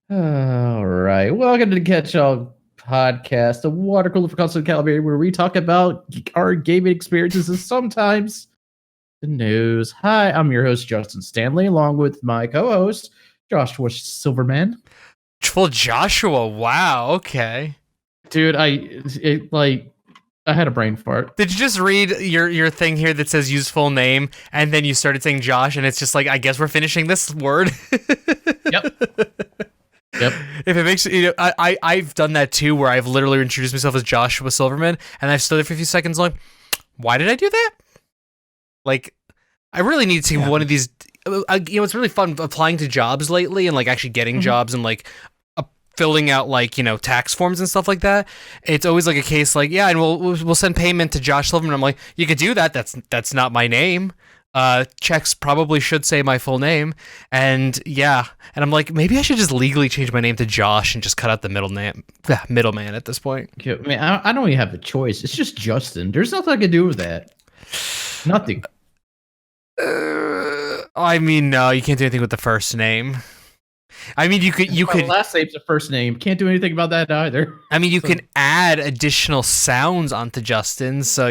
All right. Welcome to the Catch All Podcast, the water cooler for constant calibrating, where we talk about our gaming experiences and sometimes the news. Hi, I'm your host, Justin Stanley, along with my co host, Joshua Silverman. Well, Joshua, wow, okay. Dude, I had a brain fart. Did you just read your thing here that says use full name, and then you started saying Josh, and it's just like, I guess we're finishing this word? Yep. If it makes I've done that too, where I've literally introduced myself as Joshua Silverman, and I've stood there for a few seconds like, why did I do that? Like, I really need to take one of these. It's really fun applying to jobs lately and like actually getting jobs and like filling out like tax forms and stuff like that. It's always like a case like, yeah, and we'll send payment to Josh Silverman. I'm like, you could do that. That's not my name. Checks probably should say my full name, and I'm like, maybe I should just legally change my name to Josh and just cut out the middleman at this point. I mean, I don't even have a choice. It's just Justin. There's nothing I can do with that. Nothing. I mean, no, you can't do anything with the first name. I mean, you could. My last name's the first name. Can't do anything about that either. I mean, you can add additional sounds onto Justin, so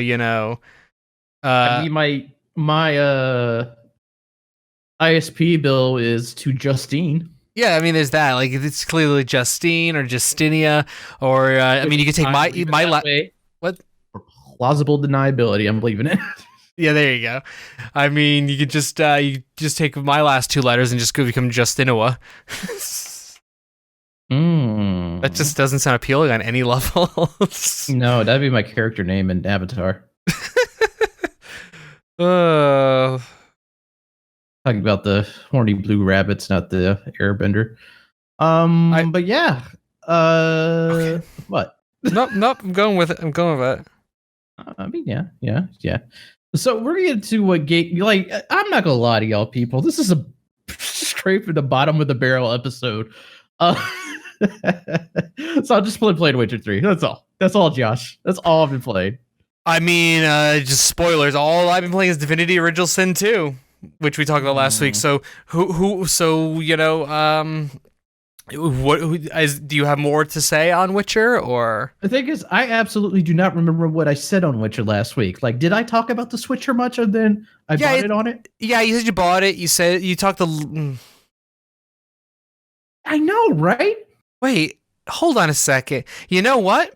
I mean, my ISP bill is to Justine. Yeah, I mean, there's that. Like, it's clearly Justine or Justinia, or I mean, you could take what? For plausible deniability, I'm leaving it. Yeah, there you go. I mean, you could just take my last two letters and just become Justinoa. That just doesn't sound appealing on any level. No, that'd be my character name in Avatar. Talking about the horny blue rabbits, not the airbender. But yeah. Okay. What? Nope. I'm going with it. I mean, yeah. So we're gonna get to what game. Like, I'm not gonna lie to y'all, people. This is a scrape at the bottom of the barrel episode. So I'll just play Witcher 3. That's all, Josh. That's all I've been playing. I mean, just spoilers. All I've been playing is Divinity: Original Sin 2, which we talked about last week. So do you have more to say on Witcher, or? The thing is, I absolutely do not remember what I said on Witcher last week. Like, did I talk about the Switcher much, and then I bought it on it? Yeah, you said you bought it. You said you talked to. I know, right? Wait, hold on a second. You know what?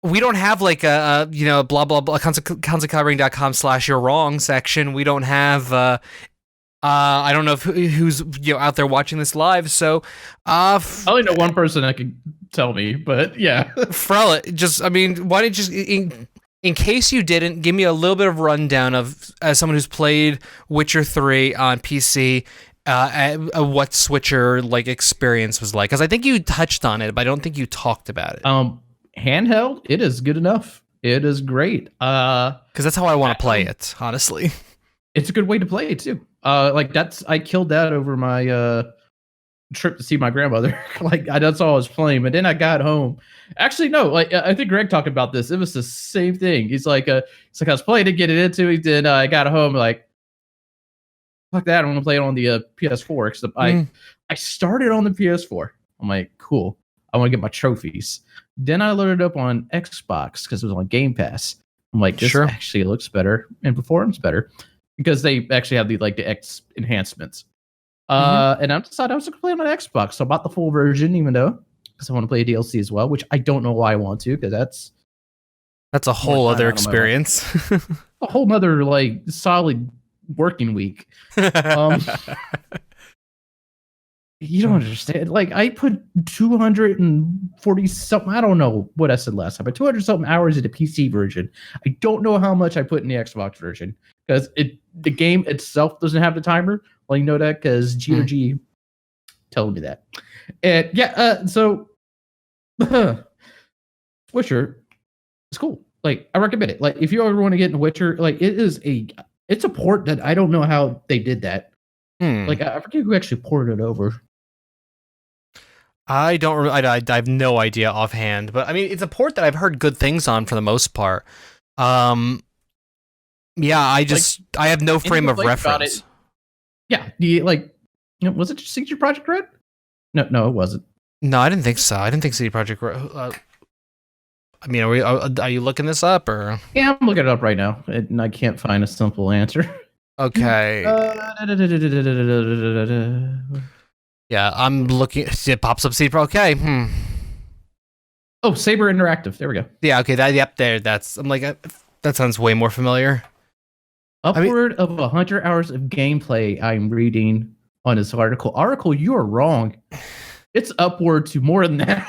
We don't have like a blah blah blah constantcalibrating.com/you're wrong section. We don't have I don't know who's out there watching this live. So I only know one person that can tell me, but yeah. Frella, why don't you just in case you didn't, give me a little bit of rundown of, as someone who's played Witcher 3 on PC, what Switcher like experience was like, because I think you touched on it, but I don't think you talked about it. Handheld, it is good enough. It is great. Because that's how I want to play it, honestly. It's a good way to play it too. I killed that over my trip to see my grandmother. That's all I was playing. But then I got home. Actually, no. I think Greg talked about this. It was the same thing. He's like, I was playing to get it into it. Then I got home like, fuck that. I'm gonna play it on the PS4. Except I started on the PS4. I'm like, cool. I want to get my trophies. Then I loaded it up on Xbox because it was on Game Pass. I'm like, this actually looks better and performs better because they actually have the X enhancements. And I decided I was going to play it on Xbox. So I bought the full version, even though because I want to play a DLC as well, which I don't know why I want to, because that's a whole other experience. A whole nother solid working week. You don't understand. I put 240 something. I don't know what I said last time, but 200 something hours in the PC version. I don't know how much I put in the Xbox version because the game itself doesn't have the timer. Well, you know that because GOG told me that. And so Witcher is cool. I recommend it. If you ever want to get into Witcher, it's a port that I don't know how they did that. I forget who actually ported it over. I don't. I have no idea offhand, but I mean, it's a port that I've heard good things on for the most part. I have no frame of reference. Yeah, was it CG Project Red? No, it wasn't. No, I didn't think so. I didn't think CD Projekt. I mean, are you looking this up or? Yeah, I'm looking it up right now, and I can't find a simple answer. Okay. Yeah, I'm looking. It pops up CD Projekt. Okay. Oh, Saber Interactive. There we go. Yeah. Okay. There. I'm like, that sounds way more familiar. Upward of 100 hours of gameplay. I'm reading on this article. You are wrong. It's upward to more than that.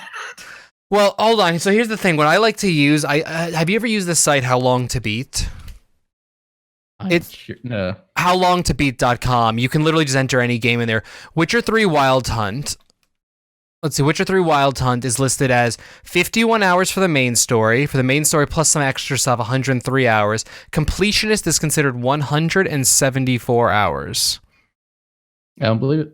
Well, hold on. So here's the thing. What I like to use, have you ever used this site, How Long to Beat? No. HowLongToBeat.com. You can literally just enter any game in there. Witcher 3 Wild Hunt. Let's see. Witcher 3 Wild Hunt is listed as 51 hours for the main story. For the main story plus some extra stuff, 103 hours. Completionist is considered 174 hours. I don't believe it.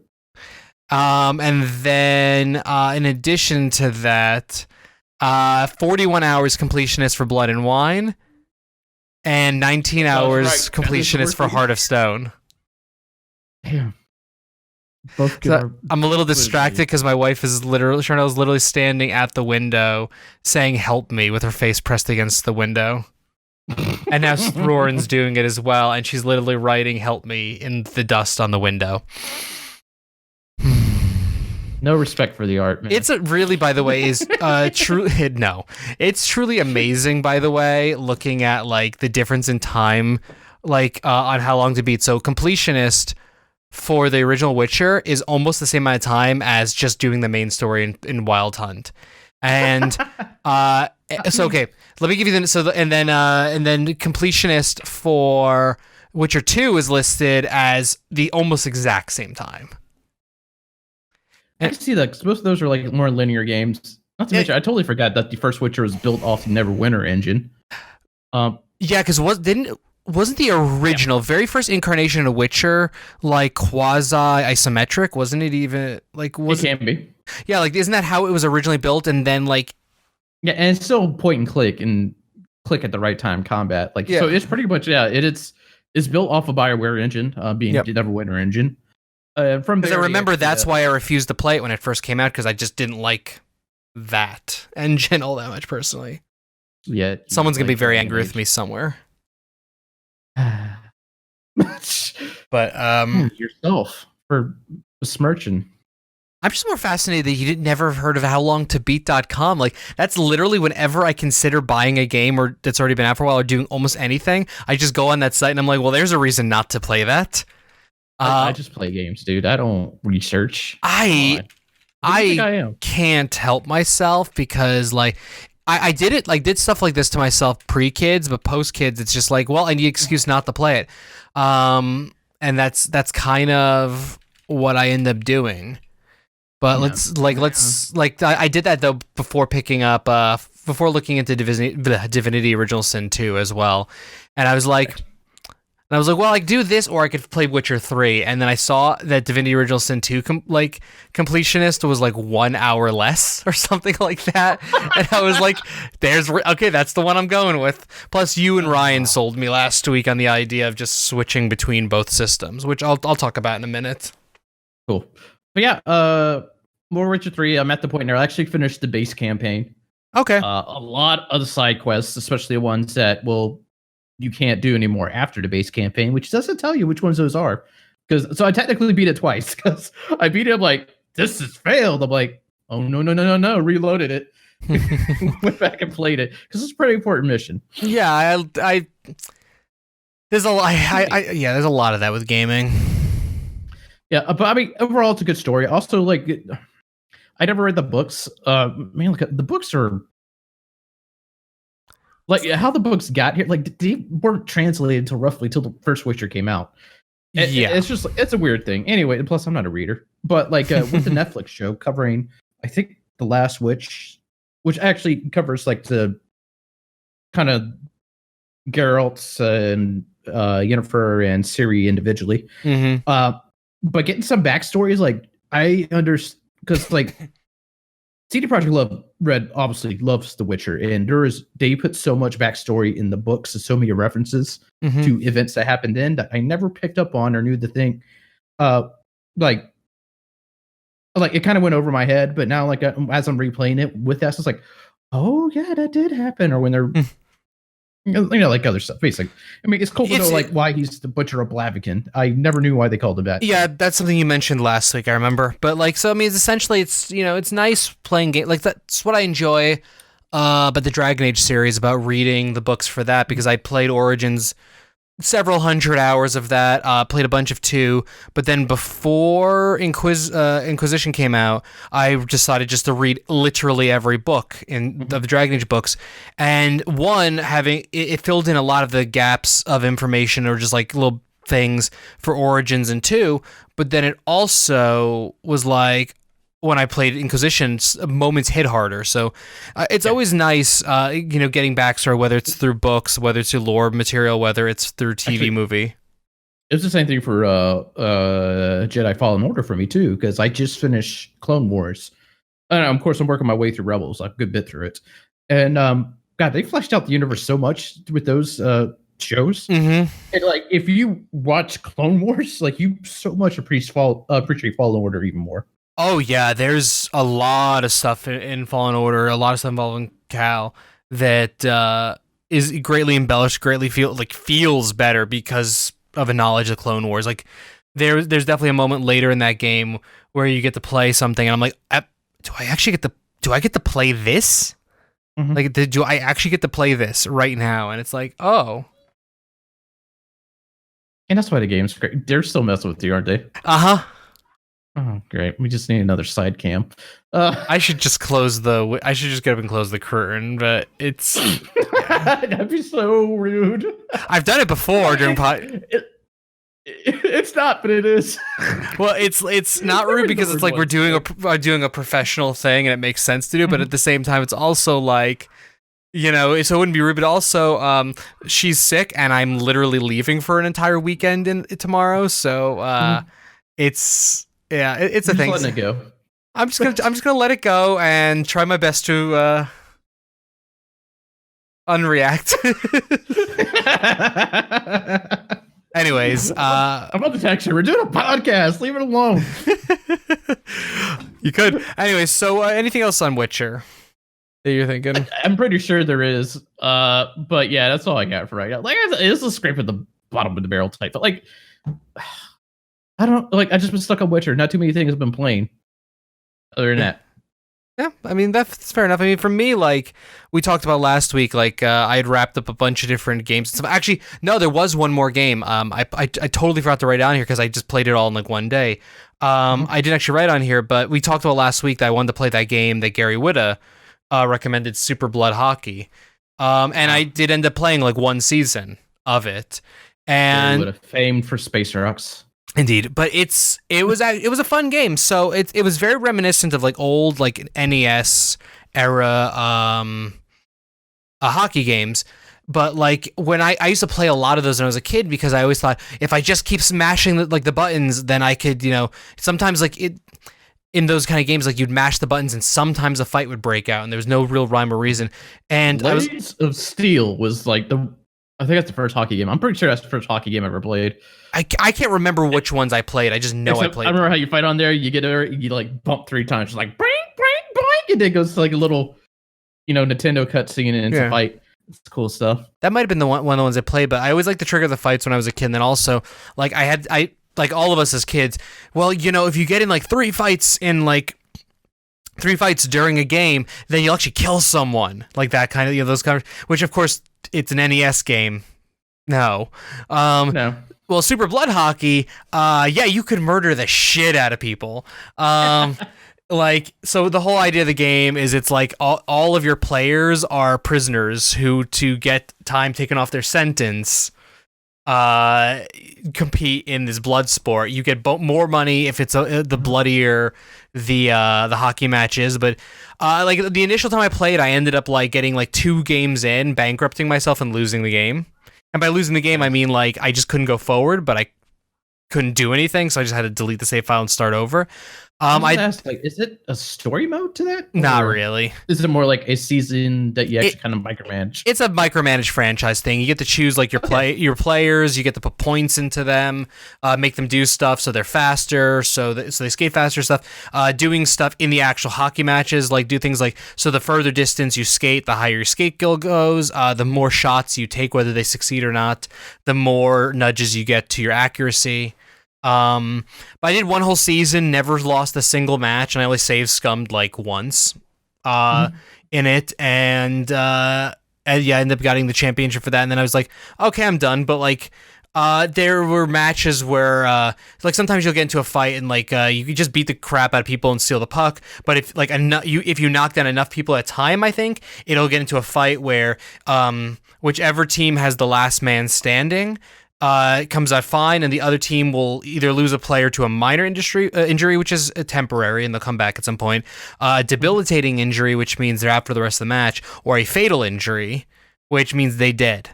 And then, in addition to that, 41 hours completionist for Blood and Wine, and 19 hours completionist for Heart of Stone. Damn. I'm a little distracted because my wife is literally standing at the window saying "help me" with her face pressed against the window. And now Roran's doing it as well, and she's literally writing "help me" in the dust on the window. No respect for the art, man. It's really, by the way, is truly no. It's truly amazing, by the way, looking at like the difference in time, like on How Long to Beat. So completionist for the original Witcher is almost the same amount of time as just doing the main story in Wild Hunt. And so okay, let me give you the and then completionist for Witcher 2 is listed as the almost exact same time. I see that because most of those are like more linear games. Not to mention, I totally forgot that the first Witcher was built off the Neverwinter engine. Yeah, because wasn't the original very first incarnation of Witcher like quasi isometric? Wasn't it even like? It can be. Yeah, like isn't that how it was originally built? And then like, yeah, and it's still point and click at the right time combat. Like, so it's pretty much it's built off a BioWare engine, being the Neverwinter engine. Because I remember that's why I refused to play it when it first came out because I just didn't like that engine all that much personally. Yeah, someone's gonna be very angry with me somewhere. But yourself for besmirching. I'm just more fascinated that you never heard of HowLongToBeat.com. Like that's literally whenever I consider buying a game or that's already been out for a while or doing almost anything, I just go on that site and I'm like, well, there's a reason not to play that. I just play games, dude. I don't research. I can't help myself because like I did stuff like this to myself pre-kids, but post-kids it's just like, well, I need an excuse not to play it. And that's kind of what I end up doing. But I did that though before picking up before looking into Divinity Original Sin 2 as well. And I was like, well, I could do this, or I could play Witcher 3. And then I saw that Divinity Original Sin 2 completionist was like 1 hour less or something like that. And I was like, that's the one I'm going with. Plus, you and Ryan sold me last week on the idea of just switching between both systems, which I'll talk about in a minute. Cool. But yeah, more Witcher 3. I'm at the point now. I actually finished the base campaign. Okay. A lot of the side quests, especially the ones that you can't do anymore after the base campaign, which doesn't tell you which ones those are. So I technically beat it twice because I beat it. I'm like, this has failed. I'm like, oh no, reloaded it, went back and played it because it's a pretty important mission. Yeah, there's a lot. There's a lot of that with gaming. Yeah, but I mean, overall, it's a good story. Also, like, I never read the books. Man, look, the books are. Like how the books got here, like they weren't translated until the first Witcher came out. It's a weird thing. Anyway, and plus I'm not a reader, but like with the Netflix show covering, I think The Last Witch, which actually covers like the kind of Geralt and Yennefer and Ciri individually. Mm-hmm. But getting some backstories, like I understand because like. CD Projekt Red obviously loves The Witcher, and they put so much backstory in the books and so many references to events that happened then that I never picked up on or knew the thing. Like Like it kind of went over my head, but now like as I'm replaying it with that, it's like, oh yeah, that did happen. Or when they're like other stuff. Basically, I mean, it's cool to know like why he's the Butcher of Blaviken. I never knew why they called him that. Yeah, that's something you mentioned last week. I remember, but like, so I mean, essentially, it's it's nice playing game. Like that's what I enjoy. But the Dragon Age series, about reading the books for that, because I played Origins, several hundred hours of that, played a bunch of 2, but then before Inquisition came out, I decided just to read literally every book of the Dragon Age books, and one, having it filled in a lot of the gaps of information or just like little things for Origins, and 2, but then it also was like, when I played Inquisition, moments hit harder. So it's always nice, getting backstory, whether it's through books, whether it's through lore material, whether it's through TV movie. It's the same thing for Jedi Fallen Order for me too, because I just finished Clone Wars, and of course I'm working my way through Rebels, like a good bit through it. And God, they fleshed out the universe so much with those shows. And like, if you watch Clone Wars, like you so much appreciate Fallen Order even more. Oh yeah, there's a lot of stuff in Fallen Order, a lot of stuff involving Cal that is greatly embellished, greatly feels better because of a knowledge of Clone Wars. Like there's definitely a moment later in that game where you get to play something, and I'm like, do I get to play this? Like, do I actually get to play this right now? And it's like, oh. And that's why the game's great. They're still messing with you, aren't they? Oh, great. We just need another side cam. I should just get up and close the curtain, but it's... That'd be so rude. I've done it before during It's not, but it is. Well, it's not rude because it's like we're doing a professional thing and it makes sense to do, but at the same time, it's also like, so it wouldn't be rude, but also she's sick and I'm literally leaving for an entire weekend tomorrow, so it's... Yeah, it's a thing. Letting it go. I'm just gonna let it go and try my best to unreact. Anyways, I'm about to text you. We're doing a podcast. Leave it alone. You could. Anyways, so anything else on Witcher that you're thinking? I'm pretty sure there is. But yeah, that's all I got for right now. Like, it's a scrape at the bottom of the barrel type. But like, I don't like. I just been stuck on Witcher. Not too many things have been playing. Other than that, yeah. I mean, that's fair enough. I mean, for me, like we talked about last week, like I had wrapped up a bunch of different games. Actually, no, there was one more game. I totally forgot to write down here because I just played it all in like one day. I didn't actually write on here, but we talked about last week that I wanted to play that game that Gary Whitta recommended, Super Blood Hockey. And I did end up playing like one season of it. And Gary Whitta, famed for Space Rocks. Indeed, but it was a fun game. So it was very reminiscent of like old like NES era hockey games. But like when I used to play a lot of those when I was a kid, because I always thought if I just keep smashing the buttons, then I could, sometimes like in those kind of games, like you'd mash the buttons and sometimes a fight would break out and there was no real rhyme or reason. And Blades of Steel was like I think that's the first hockey game. I'm pretty sure that's the first hockey game I ever played. I can't remember which ones I played. I just know I played. I remember how you fight on there. You get there, you like bump 3 times, just like brink, brink, brink, and then it goes to like a little, Nintendo cutscene and it's a fight. It's cool stuff. That might have been one of the ones I played, but I always liked to trigger the fights when I was a kid. And then also, like I like all of us as kids. Well, if you get in like 3 fights during a game, then you'll actually kill someone, like that kind of those kind of. Which of course it's an NES game. No. No. Well, Super Blood Hockey, you could murder the shit out of people. Like, so the whole idea of the game is it's like all of your players are prisoners who, to get time taken off their sentence, compete in this blood sport. You get more money if it's the bloodier the hockey match is. But like the initial time I played, I ended up like getting like 2 games in, bankrupting myself and losing the game. And by losing the game, I mean, like, I just couldn't go forward, but I couldn't do anything, so I just had to delete the save file and start over. I asked, like, is it a story mode to that? Not really. Is it more like a season that you actually kind of micromanage? It's a micromanaged franchise thing. You get to choose like your players. You get to put points into them, make them do stuff so they're faster, so they skate faster. Stuff, doing stuff in the actual hockey matches, like do things like so the further distance you skate, the higher your skate skill goes. The more shots you take, whether they succeed or not, the more nudges you get to your accuracy. But I did one whole season, never lost a single match, and I only saved scummed like once in it, and yeah, I ended up getting the championship for that, and then I was like, okay, I'm done. But like there were matches where like sometimes you'll get into a fight and like you can just beat the crap out of people and steal the puck, but if like if you knock down enough people at a time, I think it'll get into a fight where whichever team has the last man standing comes out fine, and the other team will either lose a player to a minor injury, which is temporary, and they'll come back at some point, a debilitating injury, which means they're out for the rest of the match, or a fatal injury, which means they dead.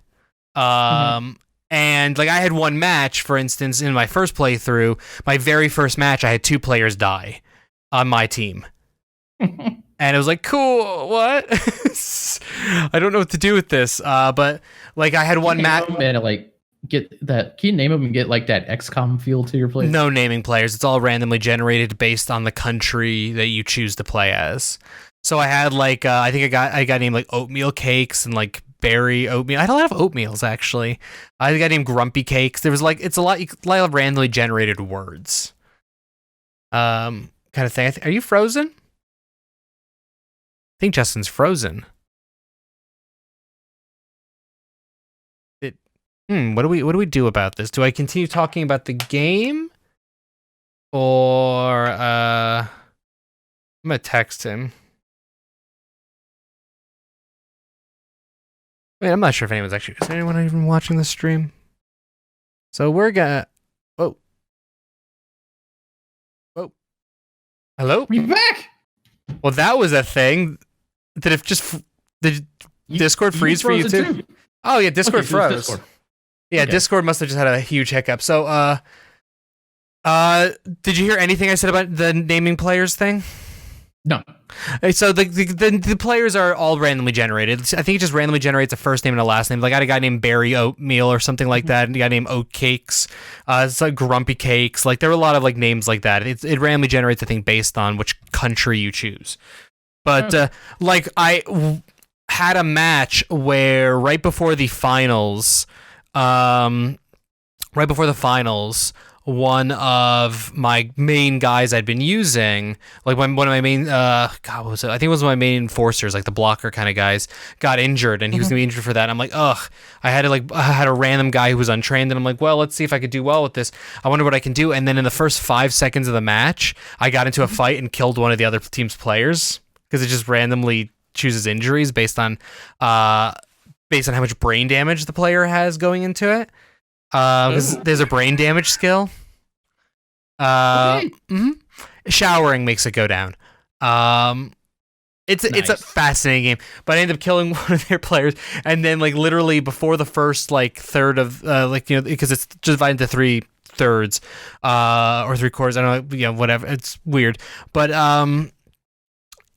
And like I had one match, for instance, in my first playthrough, my very first match, I had 2 players die on my team. And it was like, cool, what? I don't know what to do with this. But like I had one match. And like get that. Can you name them and get like that XCOM feel to your play? No naming players. It's all randomly generated based on the country that you choose to play as. So I had like I think I got named like oatmeal cakes and like berry oatmeal. I had a lot of oatmeals actually. I got named grumpy cakes. There was like it's a lot of randomly generated words. Kind of thing. Are you frozen? I think Justin's frozen. What do we do about this? Do I continue talking about the game? Or I'm gonna text him. Wait, I'm not sure if anyone's actually is anyone even watching the stream? So we're gonna Whoa. Hello? We're back. Well, that was a thing. Did it just did Discord freeze for you too? Oh yeah, Discord froze. Discord. Yeah, okay. Discord must have just had a huge hiccup. So, did you hear anything I said about the naming players thing? No. So the players are all randomly generated. I think it just randomly generates a first name and a last name. Like I had a guy named Barry Oatmeal or something like that, and a guy named Oat Cakes. It's like Grumpy Cakes. Like there were a lot of like names like that. It randomly generates a thing based on which country you choose. But like I had a match where right before the finals. One of my main guys I'd been using, like one of my main, what was it? I think it was one of my main enforcers, like the blocker kind of guys, got injured, and he was gonna be injured for that. And I'm like, ugh. I had a random guy who was untrained, and I'm like, well, let's see if I could do well with this. I wonder what I can do. And then in the first 5 seconds of the match, I got into a fight and killed one of the other team's players because it just randomly chooses injuries based on how much brain damage the player has going into it. Because there's a brain damage skill. Showering makes it go down. It's a fascinating game, but I ended up killing one of their players, and then like literally before the first like third of because it's divided into 3 thirds or 3 quarters. I don't know, whatever. It's weird, but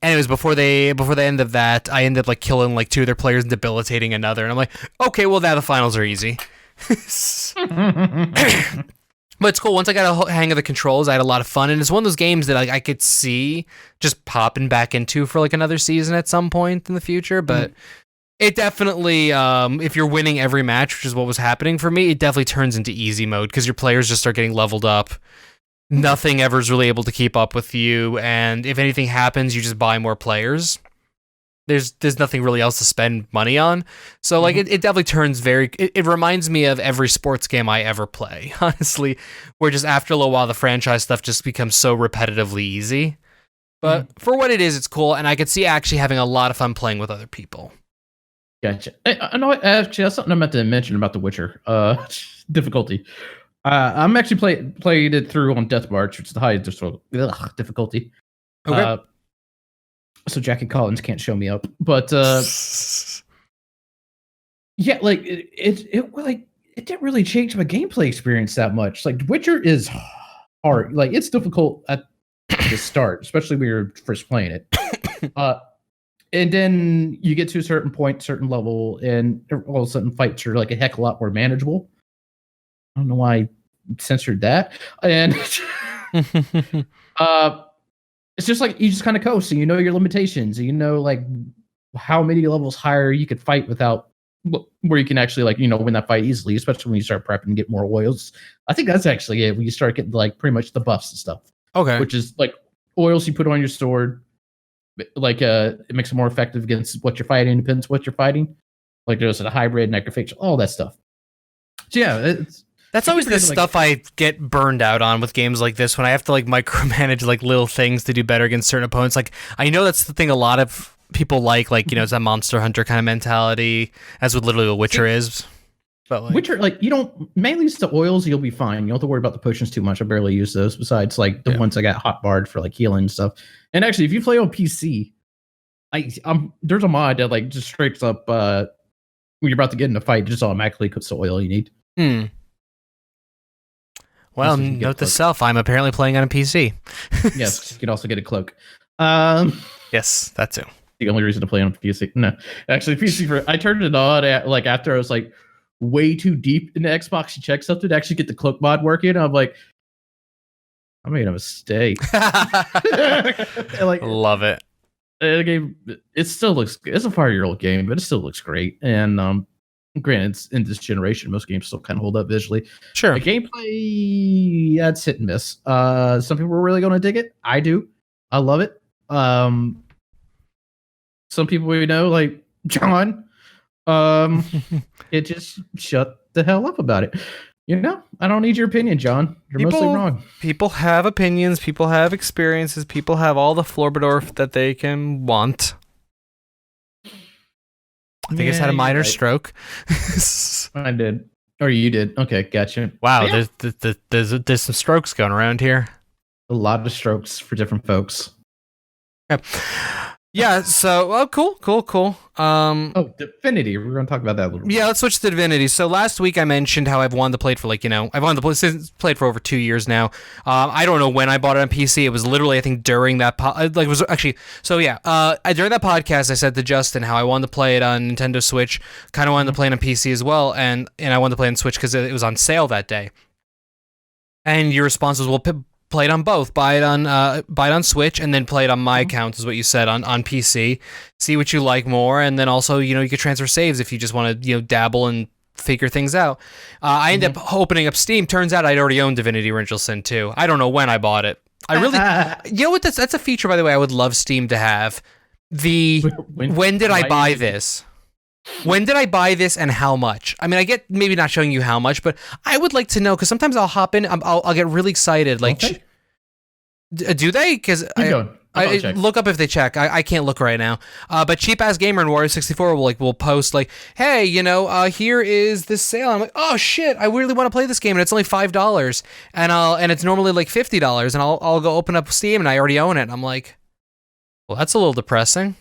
anyways, before the end of that, I ended up like killing like 2 of their players and debilitating another, and I'm like, okay, well now the finals are easy. But it's cool. Once I got a hang of the controls, I had a lot of fun, and it's one of those games that like I could see just popping back into for like another season at some point in the future. But it definitely, if you're winning every match, which is what was happening for me, it definitely turns into easy mode because your players just start getting leveled up. Nothing ever is really able to keep up with you, and if anything happens, you just buy more players. There's nothing really else to spend money on. So like it definitely turns it reminds me of every sports game I ever play, honestly, where just after a little while the franchise stuff just becomes so repetitively easy. But for what it is, it's cool, and I could see actually having a lot of fun playing with other people. Gotcha. I know actually that's something I meant to mention about The Witcher. Difficulty. I'm actually played it through on Death March, which is the highest difficulty. Okay. So Jackie Collins can't show me up, but yeah, like it didn't really change my gameplay experience that much. Like Witcher is hard, like it's difficult at to start, especially when you're first playing it. And then you get to a certain point, certain level, and all of a sudden fights are like a heck of a lot more manageable. I don't know why I censored that. And it's just like you just kind of coast and you know your limitations. And you know like how many levels higher you could fight without where you can actually like, win that fight easily, especially when you start prepping and get more oils. I think that's actually it when you start getting like pretty much the buffs and stuff. Okay. Which is like oils you put on your sword. Like it makes it more effective against what you're fighting, depends what you're fighting. Like there's a hybrid, necrophage, all that stuff. So yeah, that's always the stuff I get burned out on with games like this when I have to like micromanage like little things to do better against certain opponents. Like I know that's the thing a lot of people like it's that Monster Hunter kind of mentality, as with literally what Witcher is. But like, Witcher, like mainly it's the oils, you'll be fine. You don't have to worry about the potions too much. I barely use those besides like the ones I got hotbarred for like healing and stuff. And actually, if you play on PC, there's a mod that like just straight up when you're about to get in a fight, it just automatically puts the oil you need. Well, note to self, I'm apparently playing on a PC. Yes, you can also get a cloak. Yes, that too. The only reason to play on PC. No, actually, PC I turned it on like after I was like way too deep in the Xbox to check something to actually get the cloak mod working. I'm like, I made a mistake. Like, love it. The game, it still looks. It's a 5-year-old game, but it still looks great. And granted, it's in this generation, most games still kind of hold up visually. Sure. The gameplay, that's hit and miss. Some people are really going to dig it. I do. I love it. Some people we know, like John, it just shut the hell up about it. I don't need your opinion, John. You're mostly wrong. People have opinions. People have experiences. People have all the Florbadorf that they can want. I think it's had a minor stroke. I did. Or you did. Okay, gotcha. Wow, yeah. There's some strokes going around here. A lot of strokes for different folks. Yep. Yeah, so, cool. Divinity. We're going to talk about that a little bit. Yeah, let's switch to Divinity. So last week I mentioned how I've wanted to play it for I've wanted to play it for over 2 years now. I don't know when I bought it on PC. It was literally, I think, during that, during that podcast I said to Justin how I wanted to play it on Nintendo Switch, kind of wanted to play it on PC as well, and I wanted to play it on Switch because it was on sale that day. And your response was, well, play it on both. Buy it on Switch, and then play it on my account, is what you said, on PC. See what you like more, and then also, you could transfer saves if you just want to, dabble and figure things out. I ended up opening up Steam. Turns out I'd already owned Divinity Original Sin 2. I don't know when I bought it. I really, you know what? That's a feature, by the way, I would love Steam to have. When did I buy this? When did I buy this and how much? I mean, I get maybe not showing you how much, but I would like to know, because sometimes I'll hop in, I'll get really excited. Like, okay. Do they? Because I look up if they check. I can't look right now. But Cheap Ass Gamer and Wario64 will post like, hey, here is this sale. I'm like, oh shit, I really want to play this game, and it's only $5, and it's normally like $50, and I'll go open up Steam and I already own it. And I'm like, well, that's a little depressing.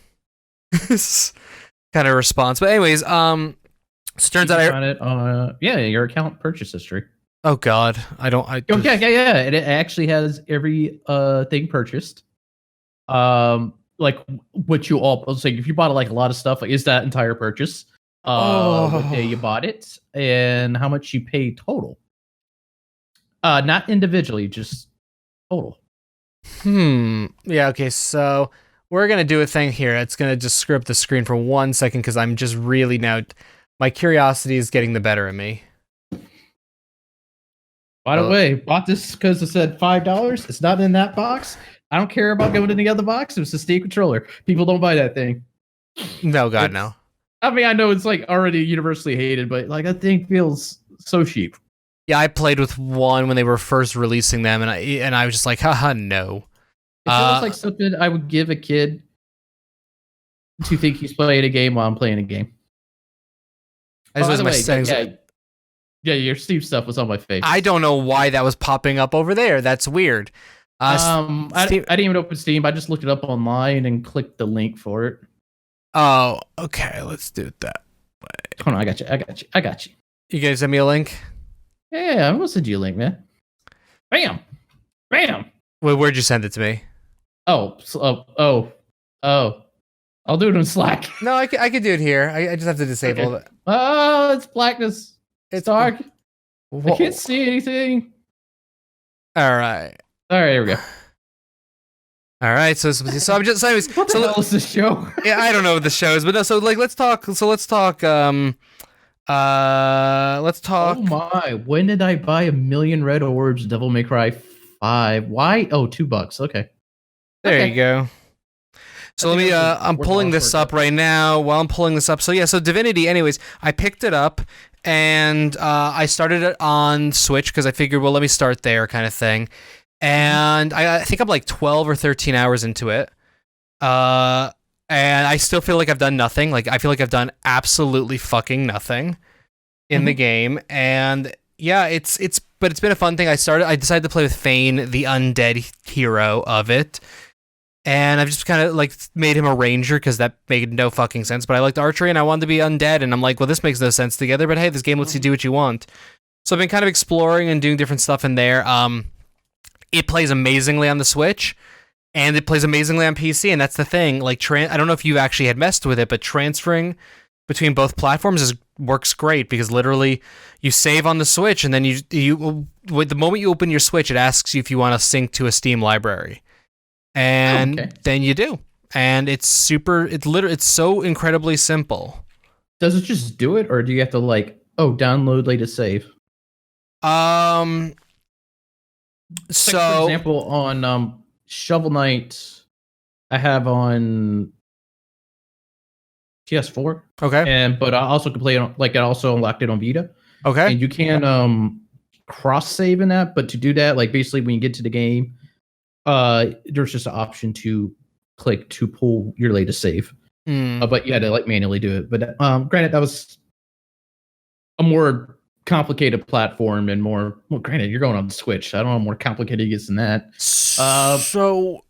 Kind of response, but anyways, so it turns out your account purchase history. Oh God, yeah. It actually has every thing purchased. Like what you all like if you bought like a lot of stuff, like is that entire purchase? What day you bought it and how much you paid total. Not individually, just total. Yeah. Okay. So we're going to do a thing here. It's going to just screw up the screen for 1 second because I'm just really now... My curiosity is getting the better of me. By the way, bought this because it said $5. It's not in that box. I don't care about going in the other box. It was a Steam controller. People don't buy that thing. No, God, no. I mean, I know it's like already universally hated, but like that thing feels so cheap. Yeah, I played with one when they were first releasing them, and I was just like, haha, no. It feels like something I would give a kid to think he's playing a game while I'm playing a game. Yeah, your Steam stuff was on my face. I don't know why that was popping up over there. That's weird. I didn't even open Steam. I just looked it up online and clicked the link for it. Oh, okay. Let's do it that way. Hold on, I got you. You guys send me a link? Yeah, I'm gonna send you a link, man. Bam. Well, where'd you send it to me? Oh. I'll do it in Slack. No, I can do it here. I just have to disable it. Oh, it's blackness. It's dark. Whoa. I can't see anything. All right. Here we go. All right. So I'm just anyways. What the hell is this show? Yeah, I don't know what the show is, but no. So like, let's talk. Let's talk. Oh my! When did I buy a million red orbs? Devil May Cry 5. Why? Oh, $2. Okay. There you go. So let me, I'm pulling this up right now while I'm pulling this up. So yeah, so Divinity, anyways, I picked it up and I started it on Switch because I figured, well, let me start there kind of thing. And I think I'm like 12 or 13 hours into it. And I still feel like I've done nothing. Like, I feel like I've done absolutely fucking nothing in the game. And yeah, but it's been a fun thing. I decided to play with Fane, the undead hero of it. And I've just kind of like made him a ranger because that made no fucking sense. But I liked archery and I wanted to be undead. And I'm like, well, this makes no sense together. But hey, this game lets you do what you want. So I've been kind of exploring and doing different stuff in there. It plays amazingly on the Switch. And it plays amazingly on PC. And that's the thing. Like, I don't know if you actually had messed with it, but transferring between both platforms works great because literally you save on the Switch. And then the moment you open your Switch, it asks you if you want to sync to a Steam library. And then you do, and it's so incredibly simple. Does it just do it, or do you have to like download latest save? So for example, on Shovel Knight, I have on PS4. Okay, but I also can play it I also unlocked it on Vita. Okay, and you can cross save in that, but to do that, like basically when you get to the game. There's just an option to click to pull your latest save, but you had to like manually do it. But granted, that was a more complicated platform and more. Well, granted, you're going on the Switch. I don't know more complicated it gets than that. So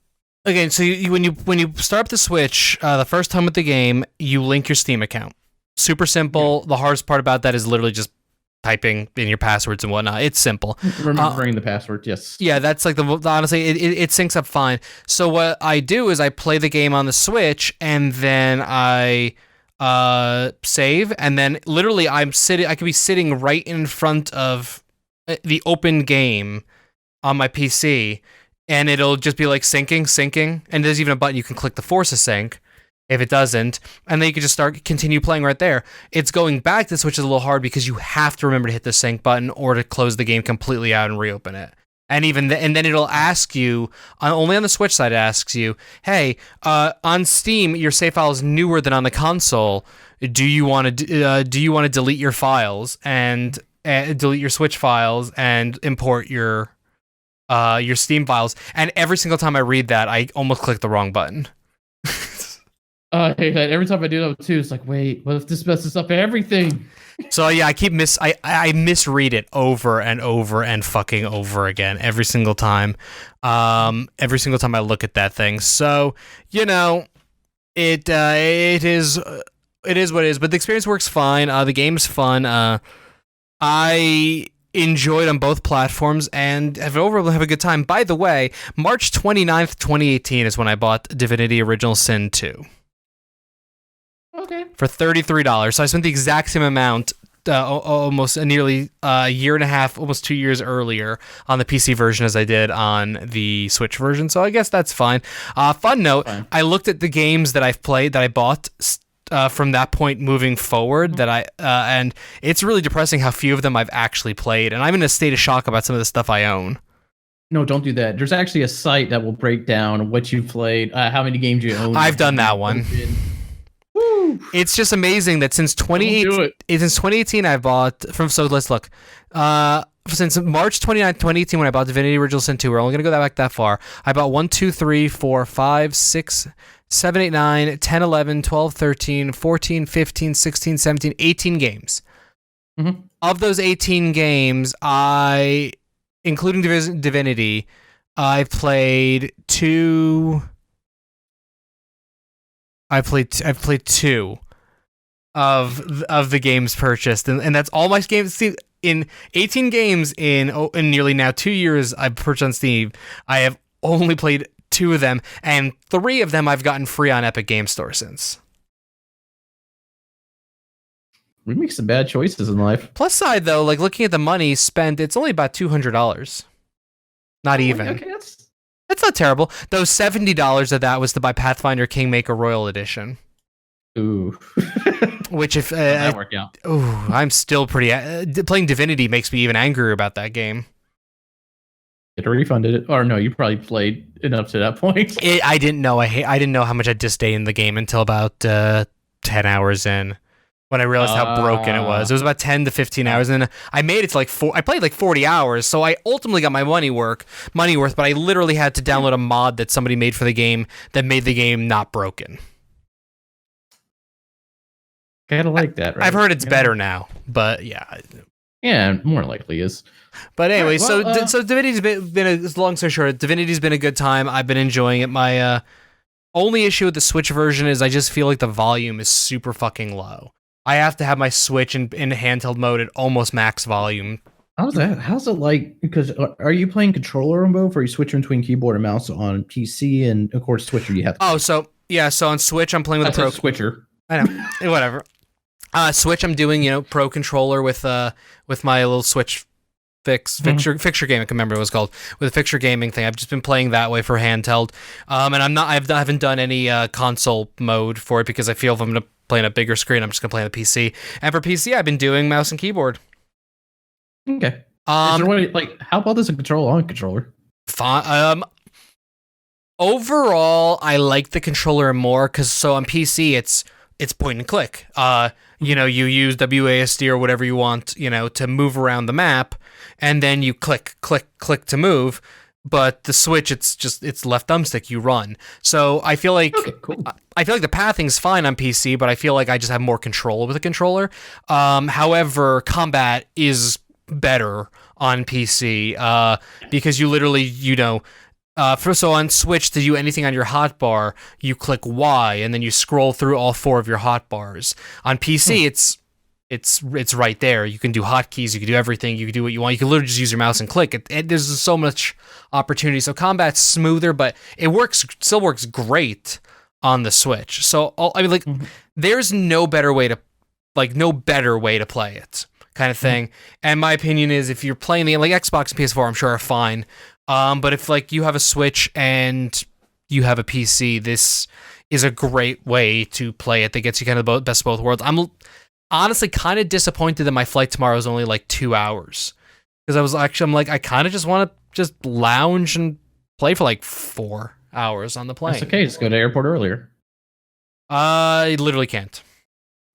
again, so when you start up the Switch, the first time with the game, you link your Steam account. Super simple. Yeah. The hardest part about that is literally just typing in your passwords and whatnot. It's simple. Remembering the password, yes. Yeah, that's like honestly, it syncs up fine. So what I do is I play the game on the Switch and then I save, and then literally I could be sitting right in front of the open game on my PC, and it'll just be like syncing, and there's even a button you can click to force a sync. If it doesn't, and then you can just continue playing right there. It's going back to Switch is a little hard because you have to remember to hit the sync button or to close the game completely out and reopen it. And and then it'll ask you, only on the Switch side, it asks you, hey, on Steam, your save file is newer than on the console. Do you want to delete your files and delete your Switch files and import your Steam files? And every single time I read that, I almost click the wrong button. I hate that. Every time I do that too, it's like, wait, what if this messes up everything? So yeah, I misread it over and over and fucking over again every single time. Every single time I look at that thing. So, it is what it is, but the experience works fine. The game's fun. I enjoyed on both platforms and have a good time. By the way, March 29th, 2018 is when I bought Divinity Original Sin 2. Okay. For $33. So I spent the exact same amount, almost nearly a year and a half, almost 2 years earlier on the PC version as I did on the Switch version. So I guess that's fine. Fun note, I looked at the games that I've played, that I bought from that point moving forward, and it's really depressing how few of them I've actually played. And I'm in a state of shock about some of the stuff I own. No, don't do that. There's actually a site that will break down what you've played, how many games you own. I've done that one. It's just amazing that since 2018 I bought let's look. Since March 29th, 2018 when I bought Divinity Original Sin 2, we're only going to go back that far. I bought 1, 2, 3, 4, 5, 6, 7, 8, 9, 10, 11, 12, 13, 14, 15, 16, 17, 18 games. Mm-hmm. Of those 18 games, including Divinity, I've played 2. I've played 2 of the games purchased, and that's all my games. See, in 18 games in nearly now 2 years I've purchased on Steam, I have only played 2 of them, and 3 of them I've gotten free on Epic Game Store since. We make some bad choices in life. Plus side though, like looking at the money spent, it's only about $200. Not even. Okay, that's not terrible. Though $70 of that was to buy Pathfinder Kingmaker Royal Edition. Ooh. Which if that worked out. Ooh, I'm still pretty playing Divinity makes me even angrier about that game. Get refunded it, or no? You probably played enough to that point. I didn't know. I didn't know how much I disdained the game until about 10 hours in, when I realized how broken it was. It was about 10 to 15 hours, and I made it to like I played like 40 hours, so I ultimately got my money worth. But I literally had to download a mod that somebody made for the game that made the game not broken. Kind of like that, right? I've heard it's better now, but yeah. Yeah, more likely is. But anyway, right, well, so Divinity's been a long story short. Divinity's been a good time. I've been enjoying it. My only issue with the Switch version is I just feel like the volume is super fucking low. I have to have my Switch in handheld mode at almost max volume. How's that? How's it like? Because are you playing controller on both, or are you switching between keyboard and mouse on PC? And of course, Switcher you have. So on Switch I'm playing with a Pro Switcher. I know, whatever. Switch I'm doing Pro controller with my little Switch fixture game. I can remember what it was called, with a fixture gaming thing. I've just been playing that way for handheld, and I haven't done any console mode for it because I feel if I'm gonna play on a bigger screen, I'm just gonna play on the PC. And for PC, I've been doing mouse and keyboard. Okay. Is there a way, like, how about this a controller on controller? Fine. Overall, I like the controller more because on PC it's point and click. You use WASD or whatever you want, to move around the map, and then you click to move. But the Switch, it's left thumbstick, you run. So I feel like cool. I feel like the pathing's fine on PC, but I feel like I just have more control with a controller. However, combat is better on PC because you literally, so on Switch, to do anything on your hotbar, you click Y and then you scroll through all 4 of your hotbars. On PC, it's right there. You can do hotkeys, you can do everything, you can do what you want. You can literally just use your mouse and click. There's so much opportunity. So combat's smoother, but it still works great on the Switch. So there's no better way to play it, kind of thing. And my opinion is, if you're playing the Xbox and PS4, I'm sure are fine. But if you have a Switch and you have a PC, this is a great way to play it that gets you kind of the best of both worlds. I'm honestly kind of disappointed that my flight tomorrow is only 2 hours, because I kind of just want to just lounge and play for 4 hours on the plane. That's okay. Just go to the airport earlier. I literally can't.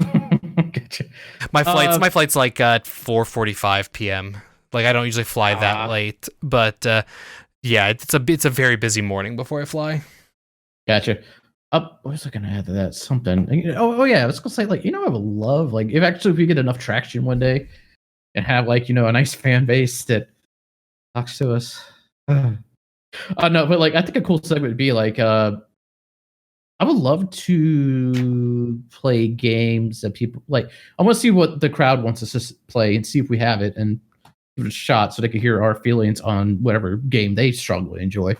Gotcha. My flight's at 4:45 p.m. I don't usually fly that late, but yeah, it's a very busy morning before I fly. Gotcha. What was I gonna add to that? Something. Oh yeah, I was gonna say I would love if we get enough traction one day and have a nice fan base that talks to us. No, but I think a cool segment would be I would love to play games that people like. I want to see what the crowd wants us to play and see if we have it and give it a shot so they can hear our feelings on whatever game they strongly enjoy.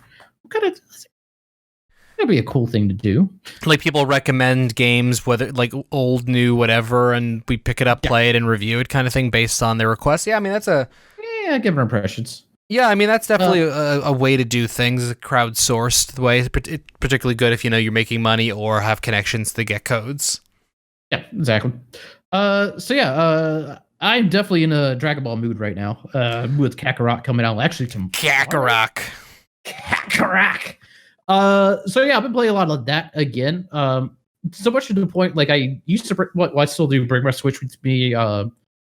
That'd be a cool thing to do. People recommend games, whether old, new, whatever, and we pick it up, play it, and review it, kind of thing, based on their requests. Yeah, I mean that's give our impressions. Yeah, I mean that's definitely a way to do things, crowdsourced way. It's particularly good if you're making money or have connections to get codes. Yeah, exactly. I'm definitely in a Dragon Ball mood right now. With Kakarot coming out actually tomorrow. Kakarot. I've been playing a lot of that again. So much to the point, I used to, I still do, bring my Switch with me,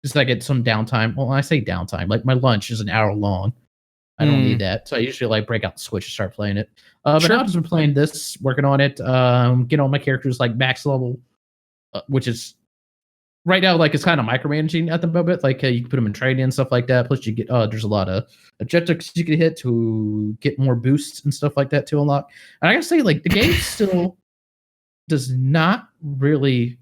just I get some downtime. Well, when I say downtime, my lunch is an hour long. I don't need that, so I usually break out the Switch and start playing it. But now I've just been playing this, working on it, getting all my characters max level, which is right now it's kind of micromanaging at the moment. You can put them in training and stuff like that. Plus, you get there's a lot of objectives you can hit to get more boosts and stuff like that to unlock. And I gotta say, the game still does not really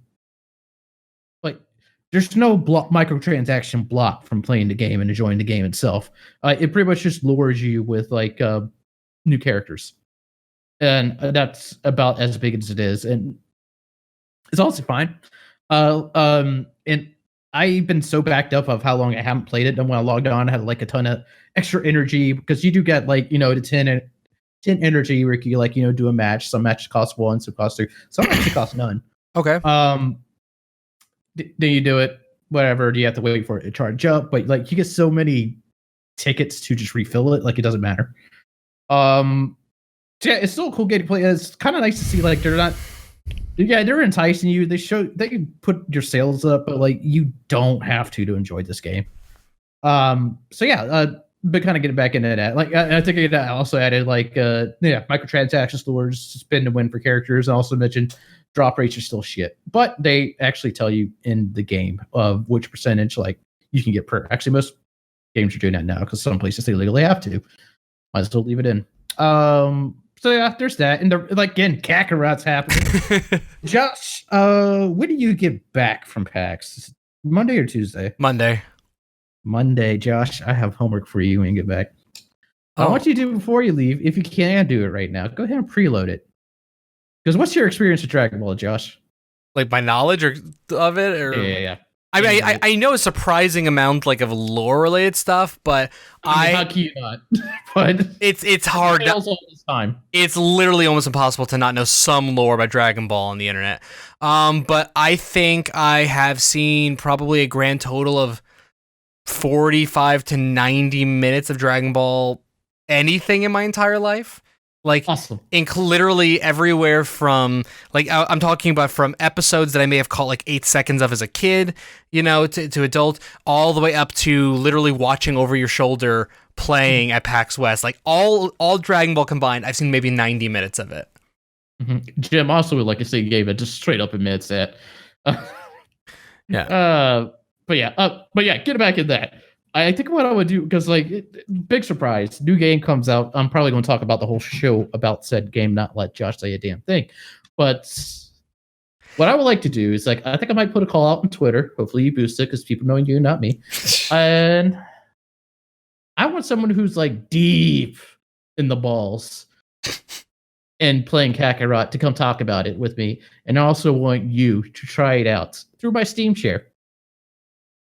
there's no microtransaction block from playing the game and enjoying the game itself. It pretty much just lures you with new characters. and that's about as big as it is, and it's also fine. And I've been so backed up of how long I haven't played it. And when I logged on, I had like a ton of extra energy because you do get like the 10 energy where you can like do a match. Some matches cost 1, some cost 2, some actually cost none. Okay. Then you do it, whatever. You have to wait for it to charge up, but like you get so many tickets to just refill it, like it doesn't matter. So yeah, it's still a cool game to play. It's kind of nice to see like they're not. Yeah, they're enticing you. They can put your sales up, but like you don't have to enjoy this game. So yeah, but kind of getting back into that. Like I think it also added like microtransaction stores, spin to win for characters. I also mentioned drop rates are still shit, but they actually tell you in the game of which percentage like you can get per. Actually, most games are doing that now because some places they legally have to. Might as well leave it in. So yeah, there's that, and again, Kakarot's happening. Josh, when do you get back from PAX? Monday or Tuesday? Monday, Josh. I have homework for you when you get back. I want you to do it before you leave. If you can do it right now, go ahead and preload it. Because what's your experience with Dragon Ball, Josh? Like my knowledge of it, or yeah. I know a surprising amount like of lore related stuff, but how can you not? But it's hard. All this time. It's literally almost impossible to not know some lore about Dragon Ball on the internet. But I think I have seen probably a grand total of 45 to 90 minutes of Dragon Ball anything in my entire life. Like, awesome. Literally everywhere from, like, I'm talking about from episodes that I may have caught like 8 seconds of as a kid, to adult, all the way up to literally watching over your shoulder playing at PAX West. Like, all Dragon Ball combined, I've seen maybe 90 minutes of it. Mm-hmm. Jim also, like I say, gave it just straight up admits that. Yeah. But yeah, get back in that. I think what I would do, because like big surprise, new game comes out. I'm probably going to talk about the whole show about said game, not let Josh say a damn thing. But what I would like to do is like I think I might put a call out on Twitter. Hopefully you boost it because people know you, not me. And I want someone who's like deep in the balls and playing Kakarot to come talk about it with me. And I also want you to try it out through my Steam share.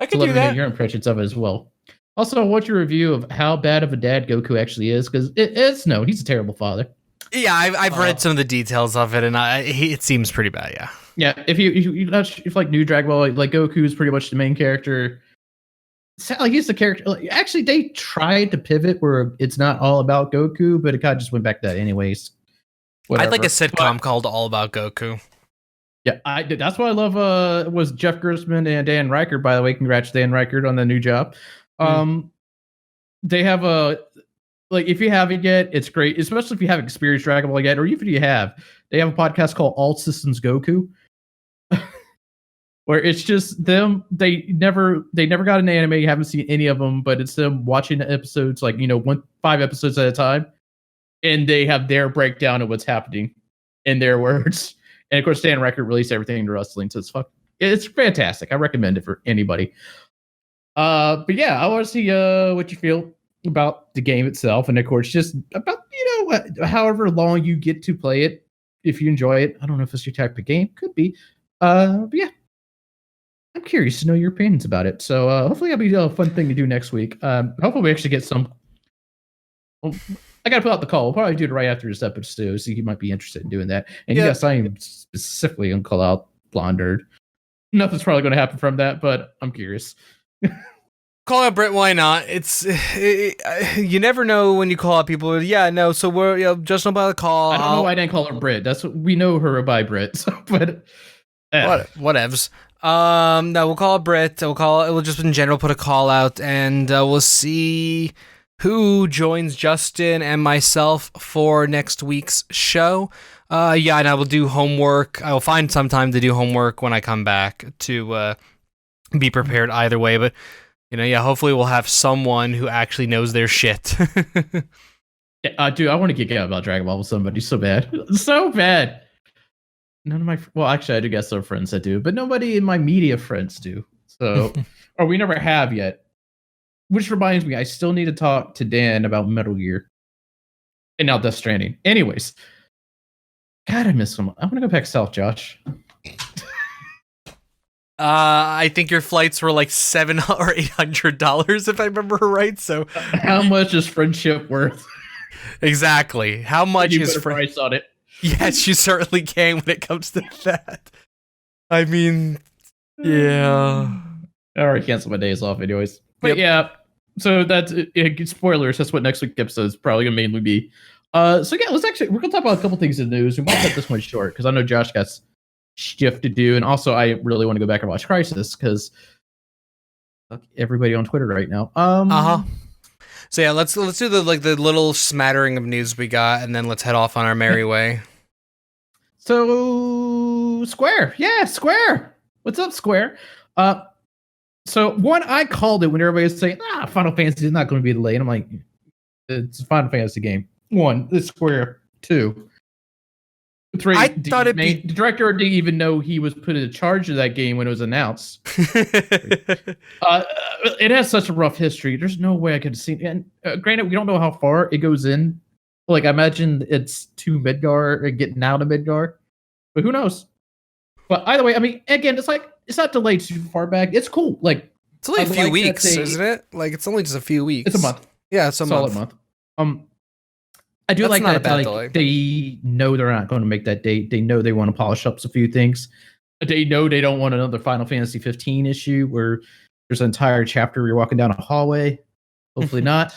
I can do that. Your impressions of it as well. Also, I want your review of how bad of a dad Goku actually is, because it's no, he's a terrible father. Yeah, I've read some of the details of it, and it seems pretty bad. Yeah. Yeah, if like new Dragon Ball, like Goku is pretty much the main character. Like he's the character. Like, actually, they tried to pivot where it's not all about Goku, but it kind of just went back to that anyways. Whatever. I'd like a sitcom called All About Goku. Yeah, that's what I love. Was Jeff Grossman and Dan Reichert, by the way. Congrats, Dan Reichert, on the new job. They have if you haven't yet, it's great, especially if you haven't experienced Dragon Ball yet, or even if you have. They have a podcast called All Systems Goku, where it's just them. They never got an anime. You haven't seen any of them, but it's them watching the episodes, 5 episodes at a time, and they have their breakdown of what's happening in their words. And of course, Dan Reichert released everything into wrestling, so it's fantastic. I recommend it for anybody. But yeah, I want to see what you feel about the game itself, and of course, just about however long you get to play it, if you enjoy it. I don't know if it's your type of game, could be. But yeah, I'm curious to know your opinions about it. So hopefully, that'll be a fun thing to do next week. Hopefully, we actually get some. I gotta put out the call. We'll probably do it right after this episode, so you might be interested in doing that. And yes, I am specifically gonna call out Blonderd. Nothing's probably going to happen from that, but I'm curious. Call out Brit, why not? You never know when you call out people. Yeah, no. So we're just about the call. I don't know why I didn't call her Brit. We know her by Brit, but whatevs. No, we'll call it Brit. We'll just in general put a call out, and we'll see who joins Justin and myself for next week's show. And I will do homework. I will find some time to do homework when I come back to be prepared either way. But, hopefully we'll have someone who actually knows their shit. Dude, I want to geek out about Dragon Ball with somebody so bad. So bad. None of my... actually, I do guess some friends that do, but nobody in my media friends do. So, or we never have yet. Which reminds me, I still need to talk to Dan about Metal Gear. And now Death Stranding. Anyways... God, I miss them. I want to go back south, Josh. I think your flights were like $700 or $800 if I remember right. So how much is friendship worth? Exactly. How much you is put a price on it? Yes, you certainly can when it comes to that. I mean, yeah. I already canceled my days off, anyways. But yeah, so that's spoilers. That's what next week's episode is probably gonna mainly be. So yeah, we're gonna talk about a couple things in the news. We might cut this one short because I know Josh got shift to do, and also I really want to go back and watch Crisis because everybody on Twitter right now. So yeah, let's do the little smattering of news we got, and then let's head off on our merry way. So Square, Square. What's up, Square? So one, I called it when everybody was saying, Final Fantasy is not going to be delayed. I'm like, it's a Final Fantasy game. 1, it's Square. 2, 3. I thought the director didn't even know he was put in charge of that game when it was announced. It has such a rough history. There's no way I could have seen it. And granted, we don't know how far it goes in. Like, I imagine it's to Midgar or getting out of Midgar, but who knows? But either way, I mean, again, it's not delayed too far back. It's cool. Like, it's only a few weeks, isn't it? Like, it's only just a few weeks. It's a month. Yeah, it's a solid month. I do like that. Like, they know they're not going to make that date. They know they want to polish up a few things. They know they don't want another Final Fantasy 15 issue where there's an entire chapter where you're walking down a hallway. Hopefully not.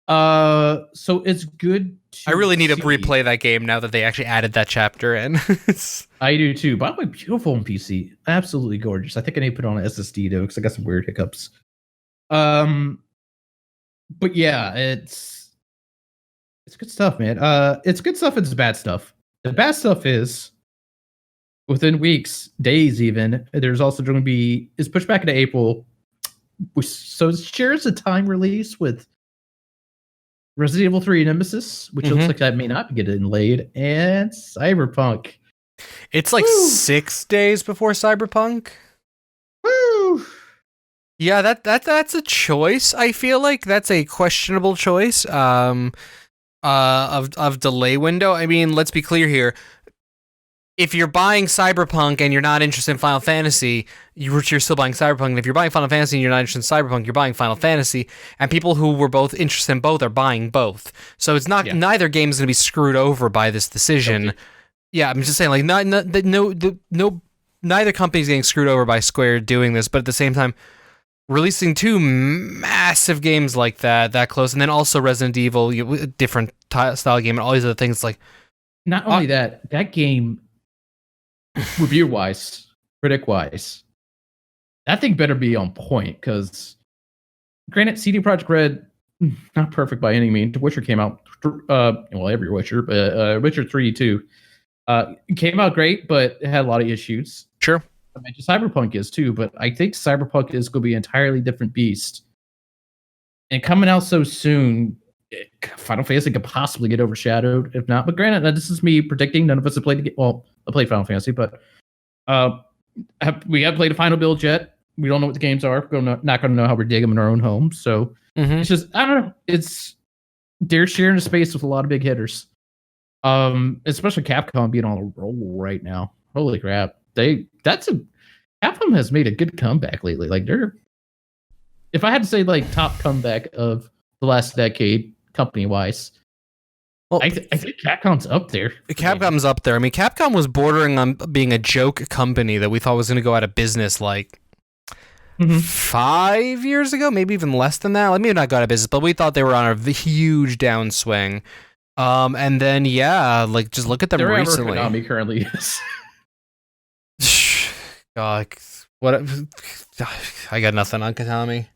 So it's good. I really need to replay that game now that they actually added that chapter in. I do too. By the way, beautiful on PC. Absolutely gorgeous. I think I need to put it on an SSD though, because I got some weird hiccups. But yeah, it's good stuff, man. It's good stuff. It's bad stuff. The bad stuff is within weeks, days, even. There's also going to be it's pushed back into April. So it shares a time release with Resident Evil 3 Nemesis, which looks like that may not be getting delayed, and Cyberpunk. It's like 6 days before Cyberpunk. Woo! Yeah, that's a choice. I feel like that's a questionable choice. Of delay window. I mean, let's be clear here. If you're buying Cyberpunk and you're not interested in Final Fantasy, you're still buying Cyberpunk. And if you're buying Final Fantasy and you're not interested in Cyberpunk, you're buying Final Fantasy. And people who were both interested in both are buying both. So it's not neither game is going to be screwed over by this decision. Okay. Yeah, I'm just saying, like, neither company's getting screwed over by Square doing this. But at the same time, releasing 2 massive games like that close, and then also Resident Evil, different style game, and all these other things. Like, not only that game. Review-wise, critic-wise, that thing better be on point, because granted, CD Projekt Red, not perfect by any means. Witcher came out, every Witcher, but Witcher 3 too, came out great, but it had a lot of issues. Sure. I mean, Cyberpunk is too, but I think Cyberpunk is going to be an entirely different beast. And coming out so soon, Final Fantasy could possibly get overshadowed, if not. But granted, this is me predicting. None of us have played the game. Well, I played Final Fantasy, but we haven't played a final build yet. We don't know what the games are. We're not going to know how we dig them in our own home. So it's just, I don't know. They're sharing a space with a lot of big hitters. Especially Capcom being on a roll right now. Holy crap. Capcom has made a good comeback lately. Like, if I had to say, like, top comeback of the last decade, company-wise, well, I think Capcom's up there. Capcom's up there. I mean, Capcom was bordering on being a joke company that we thought was going to go out of business, like, 5 years ago, maybe even less than that. Like, maybe not go out of business, but we thought they were on a huge downswing. And then, like, just look at them recently. Konami currently is. God, what? I got nothing on Konami.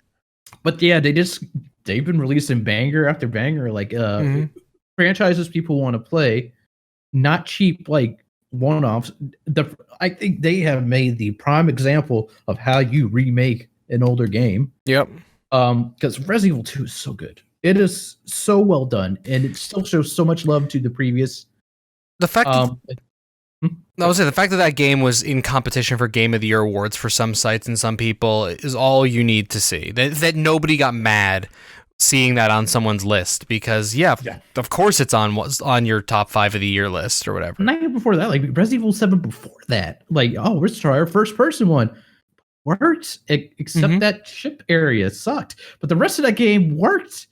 But yeah, they've been releasing banger after banger, like franchises people want to play, not cheap, like one-offs. I think they have made the prime example of how you remake an older game. Yep. Because Resident Evil 2 is so good. It is so well done, and it still shows so much love to the previous. The fact I would say the fact that game was in competition for Game of the Year awards for some sites and some people is all you need to see. That nobody got mad seeing that on someone's list because of course it's on your top 5 of the year list or whatever. Not even before that, like Resident Evil 7 before that. Like, oh, let's try our first person one. Worked, except that ship area sucked. But the rest of that game worked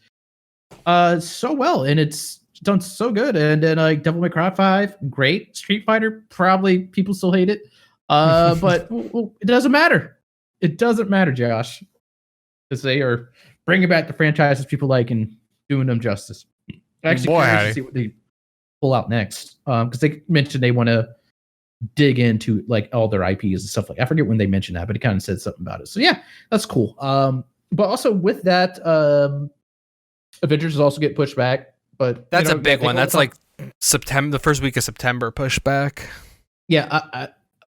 so well, and it's done so good. And then like Devil May Cry 5, great. Street Fighter, probably people still hate it. But it doesn't matter. It doesn't matter, Josh. Because they are bringing back the franchises people like and doing them justice. Actually, curious to see what they pull out next. Because they mentioned they want to dig into like all their IPs and stuff like. I forget when they mentioned that, but it kind of said something about it. So yeah, that's cool. But also with that, Avengers is also getting pushed back. But that's a big one. That's like September, the first week of September pushback. Yeah,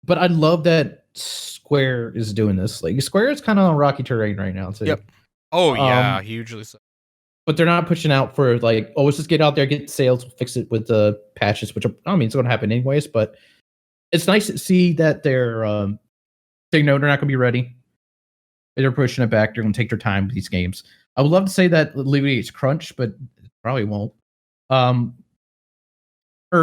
but I love that Square is doing this. Like Square is kind of on rocky terrain right now too. Yep. Oh yeah, hugely so. But they're not pushing out for like, oh, let's just get out there, get sales, fix it with the patches, which I mean, it's going to happen anyways. But it's nice to see that they're they know they're not going to be ready. They're pushing it back. They're going to take their time with these games. I would love to say that alleviates crunch, but it probably won't. Or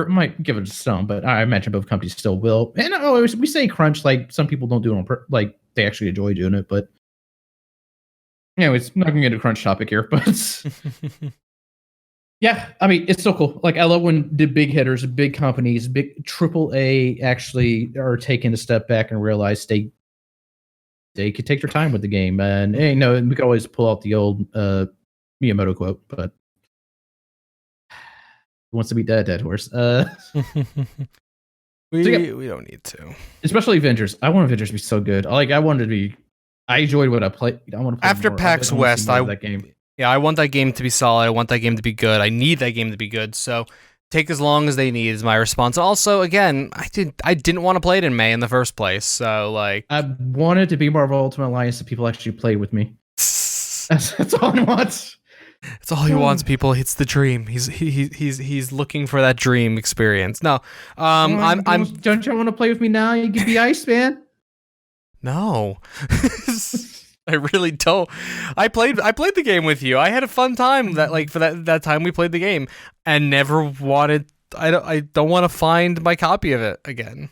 it might give it some, but I imagine both companies still will. And we say crunch like some people don't do it on like they actually enjoy doing it, but anyways, I'm not gonna get a crunch topic here, but yeah, I mean it's so cool. Like I love when the big hitters, big companies, big AAA actually are taking a step back and realize they could take their time with the game. And we could always pull out the old Miyamoto quote, but who wants to beat that dead horse? We don't need to. Especially Avengers. I want Avengers to be so good. I enjoyed what I played. I want to play after more. PAX West. That game. Yeah, I want that game to be solid. I want that game to be good. I need that game to be good. So take as long as they need is my response. Also, again, I didn't want to play it in May in the first place. So like, I wanted to be Marvel Ultimate Alliance so people actually play with me. That's all I want. It's all he wants, people. It's the dream. He's looking for that dream experience. No, I'm. Don't you want to play with me now? You can be Iceman. No, I really don't. I played the game with you. I had a fun time for that time we played the game, and never wanted. I don't want to find my copy of it again.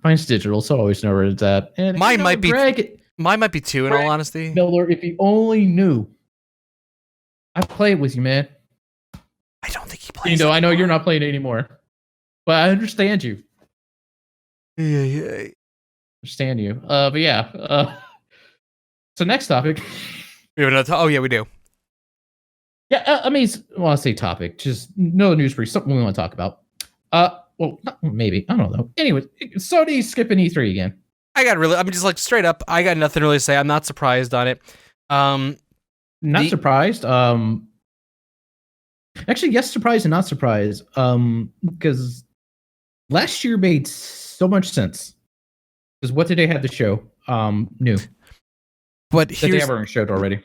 Mine's digital, so I always know where it's at. And mine might be. Mine might be 2, in all honesty. Miller, if you only knew. I play it with you, man. I don't think he plays I know you're not playing it anymore. But I understand you. Yeah. Understand you. But yeah. So next topic. We have another oh, yeah, we do. Yeah, I mean, I say topic. Just no news brief. Something we want to talk about. Well, maybe. I don't know. Anyway, Sony's skipping E3 again. I'm just like straight up, I got nothing really to say. I'm not surprised on it. Not surprised. Actually, yes, surprised and not surprised. Because last year made so much sense. Because what did they have to show? New. But that they haven't showed already.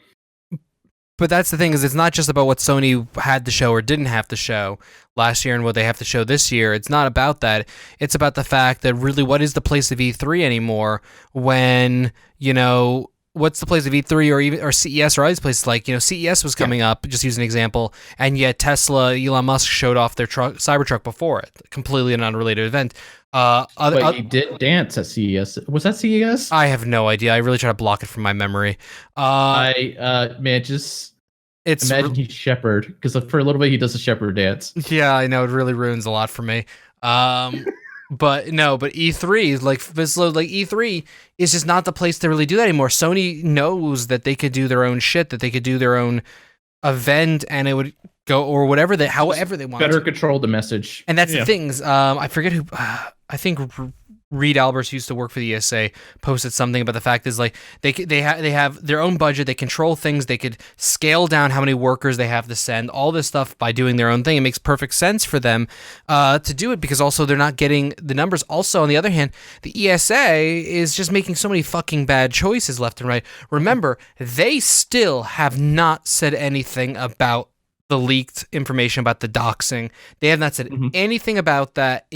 But that's the thing, is it's not just about what Sony had to show or didn't have to show last year and what they have to show this year. It's not about that. It's about the fact that really, what is the place of E3 anymore when, what's the place of E3 or CES or all these places? Like, CES was coming up, just use an example, and yet Tesla, Elon Musk showed off their Cybertruck before it. Completely an unrelated event. He did dance at CES. Was that CES? I have no idea. I really try to block it from my memory. Imagine he's Shepard, because for a little bit he does a Shepard dance. Yeah, I know, it really ruins a lot for me. But E3 is like E3 is just not the place to really do that anymore. Sony knows that they could do their own shit, that they could do their own event, and it would go or whatever however they want. Better control the message. And that's the things. I forget who. I think Reed Alberts used to work for the ESA, posted something about the fact is like they have their own budget, they control things, they could scale down how many workers they have to send, all this stuff by doing their own thing. It makes perfect sense for them to do it, because also they're not getting the numbers. Also, on the other hand, the ESA is just making so many fucking bad choices left and right. Remember, they still have not said anything about the leaked information about the doxing. They have not said anything about that.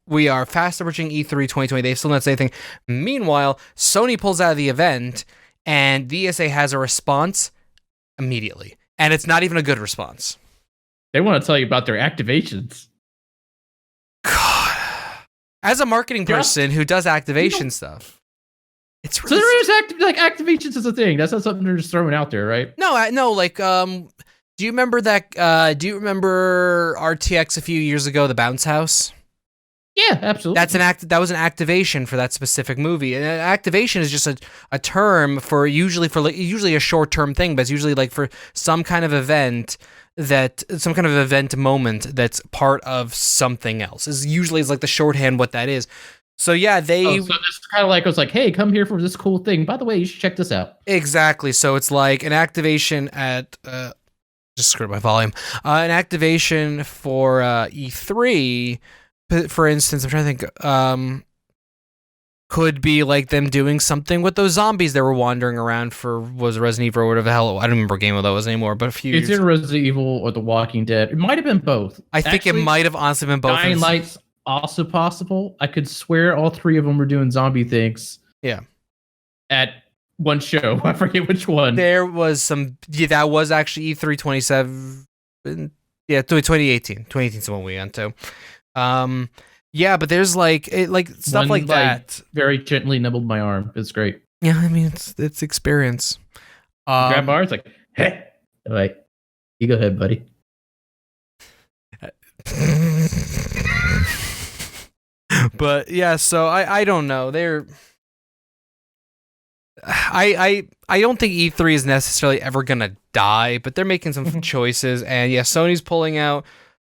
We are fast approaching E3 2020. They've still not said anything. Meanwhile, Sony pulls out of the event and the ESA has a response immediately, and it's not even a good response. They want to tell you about their activations. God. As a marketing person who does activation stuff, it's really so there is activations is a thing. That's not something they're just throwing out there, right? No, like do you remember that? Do you remember RTX a few years ago, the Bounce House? Yeah, absolutely. That was an activation for that specific movie. And an activation is just a term for usually a short term thing, but it's usually like for some kind of event moment that's part of something else. Is usually like the shorthand what that is. So yeah, so it's kind of like, it was like, hey, come here for this cool thing. By the way, you should check this out. Exactly. So it's like an activation at just screw my volume. An activation for E3, for instance, I'm trying to think. Could be like them doing something with those zombies that were wandering around for Resident Evil or whatever the hell. I don't remember what game that was anymore, but a few. It's either Resident Evil or The Walking Dead. It might have been both. I think it might have honestly been both. Dying Light's also possible. I could swear all three of them were doing zombie things. Yeah. At one show. I forget which one. There was some. Yeah, that was actually E3 27. Yeah, 2018. 2018 is the one we went to. Yeah, but there's like stuff like that. Very gently nibbled my arm. It's great. Yeah, I mean it's experience. Grab bars like, hey, like, you go ahead, buddy. But yeah, so I don't know. I don't think E3 is necessarily ever gonna die, but they're making some choices, and yeah, Sony's pulling out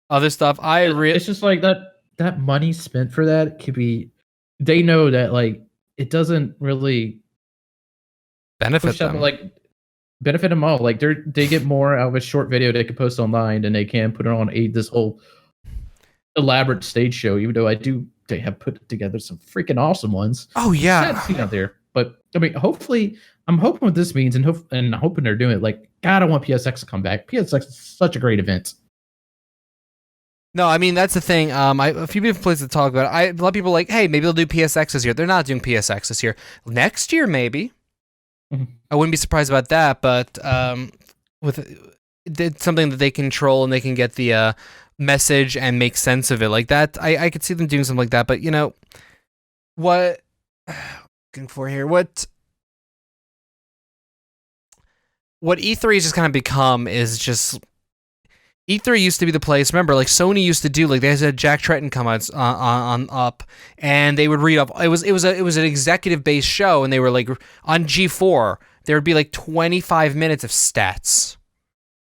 other stuff. It's just like that money spent for that could be. They know that like it doesn't really benefit them. Benefit them all. Like they get more out of a short video they can post online than they can put it on this whole elaborate stage show. Even though they have put together some freaking awesome ones. Oh yeah, seen out there. But I mean, hopefully, I'm hoping what this means, and hoping they're doing it. Like, God, I want PSX to come back. PSX is such a great event. No, I mean that's the thing. A few different places to talk about it. A lot of people are like, hey, maybe they'll do PSX this year. They're not doing PSX this year. Next year, maybe. Mm-hmm. I wouldn't be surprised about that. But it's something that they control and they can get the message and make sense of it like that. I could see them doing something like that. But you know what? Looking for here, what E3 has just kind of become is just. E3 used to be the place. Remember, like Sony used to do, like they had Jack Tretton come out on up, and they would read up. It was an executive based show, and they were like on G4. There would be like 25 minutes of stats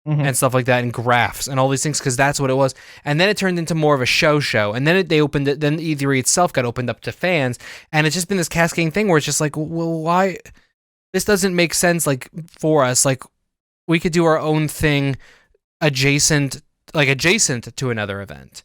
and stuff like that, and graphs and all these things, because that's what it was. And then it turned into more of a show, and then they opened it. Then E3 itself got opened up to fans, and it's just been this cascading thing where it's just like, well, why? This doesn't make sense. Like for us, like we could do our own thing. Adjacent to another event.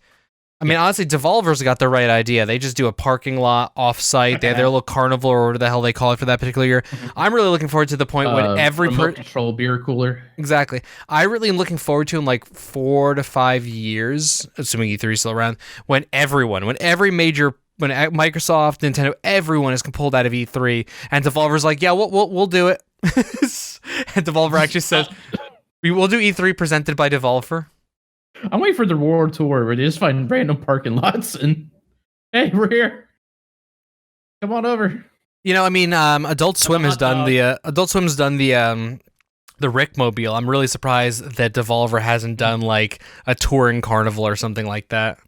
I mean, honestly, Devolver's got the right idea. They just do a parking lot off-site. They have their little carnival or whatever the hell they call it for that particular year. I'm really looking forward to the point when every control beer cooler. Exactly. I really am looking forward to in like 4 to 5 years, assuming E3 is still around, when Microsoft, Nintendo, everyone is pulled out of E3, and Devolver's like, yeah, we'll do it. And Devolver actually says. We will do E3 presented by Devolver. I'm waiting for the World Tour where they just find random parking lots and hey, we're here. Come on over. You know, I mean, Adult Swim has done the Rickmobile. I'm really surprised that Devolver hasn't done like a touring carnival or something like that.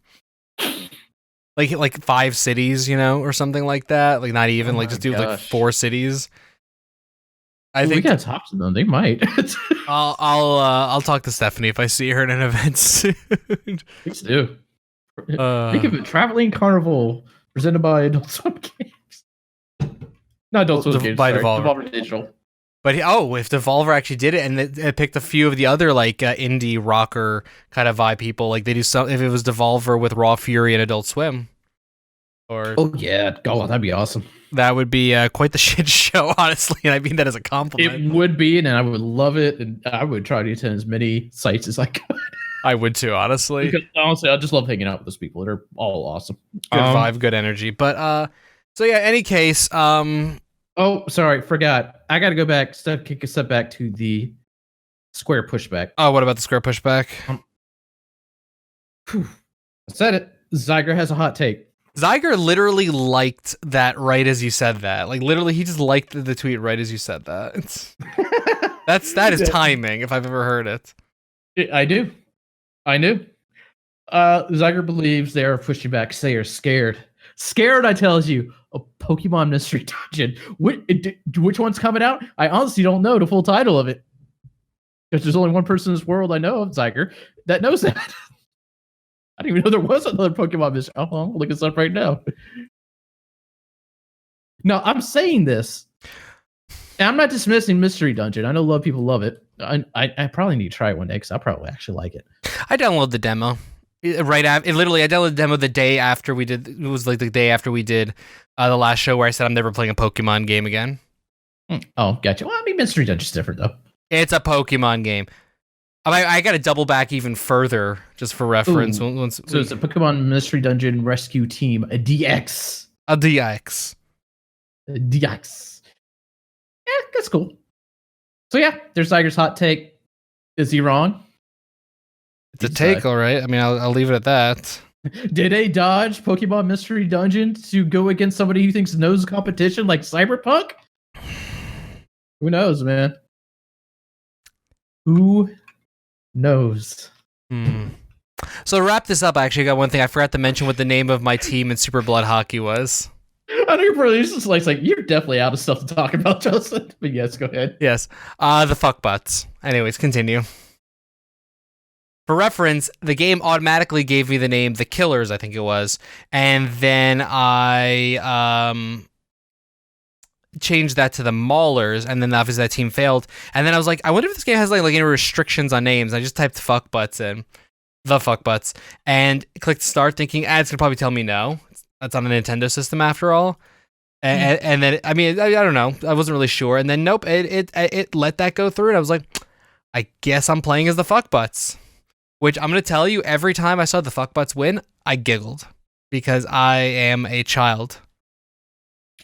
Like 5 cities, you know, or something like that. Like not even just do like 4 cities. I think we gotta talk to them. They might. I'll talk to Stephanie if I see her at an event soon. Please do. Think of it, traveling carnival presented by Adult Swim Games. Not Adult Swim Games. By Devolver Digital. But if Devolver actually did it and it picked a few of the other like indie rocker kind of vibe people, like they do some. If it was Devolver with Raw Fury and Adult Swim, that'd be awesome. That would be quite the shit show, honestly, and I mean that as a compliment. It would be, and I would love it, and I would try to attend as many sites as I could. I would too, honestly. Because honestly, I just love hanging out with those people. They're all awesome. Good vibe, good energy. But so yeah, any case, Oh, sorry, forgot. I got to go back. Kick a step back to the square pushback. Oh, what about the square pushback? I said it. Zyger has a hot take. Zyger literally liked that right as you said that. Like literally, he just liked the tweet right as you said that. That is timing if I've ever heard it. I do. I knew. Zyger believes they are pushing back. They are scared. Scared, I tells you. A Pokemon Mystery Dungeon. Which one's coming out? I honestly don't know the full title of it. Because there's only one person in this world I know of, Zyger, that knows that. I didn't even know there was another Pokemon Mystery. Oh, I'm looking this up right now. No, I'm saying this. And I'm not dismissing Mystery Dungeon. I know a lot of people love it. I probably need to try it one day because I'll probably actually like it. I downloaded the demo. I downloaded the demo the day after we did. It was like the day after we did the last show where I said I'm never playing a Pokemon game again. Oh, gotcha. Well, I mean, Mystery Dungeon's different though. It's a Pokemon game. I got to double back even further just for reference. So it's a Pokemon Mystery Dungeon Rescue Team, a DX. A DX. Yeah, that's cool. So yeah, there's Zyger's hot take. Is he wrong? It's a take, all right. I mean, I'll leave it at that. Did they dodge Pokemon Mystery Dungeon to go against somebody who thinks knows competition like Cyberpunk? Who knows, man? Who knows? So to wrap this up, I actually got one thing. I forgot to mention what the name of my team in Super Blood Hockey was. I know you're probably just like you're definitely out of stuff to talk about, Justin. But yes, go ahead. Yes, the fuck butts. Anyways, continue. For reference, the game automatically gave me the name The Killers, I think it was, and then I changed that to the Maulers, and then obviously that team failed. And then I was like, I wonder if this game has like any restrictions on names. I just typed fuck butts in, the fuck butts, and clicked start, thinking, it's gonna probably tell me no. That's on a Nintendo system after all. And then, I mean, I don't know. I wasn't really sure. And then, nope, it let that go through. And I was like, I guess I'm playing as the fuck butts. Which I'm going to tell you, every time I saw the fuck butts win, I giggled. Because I am a child.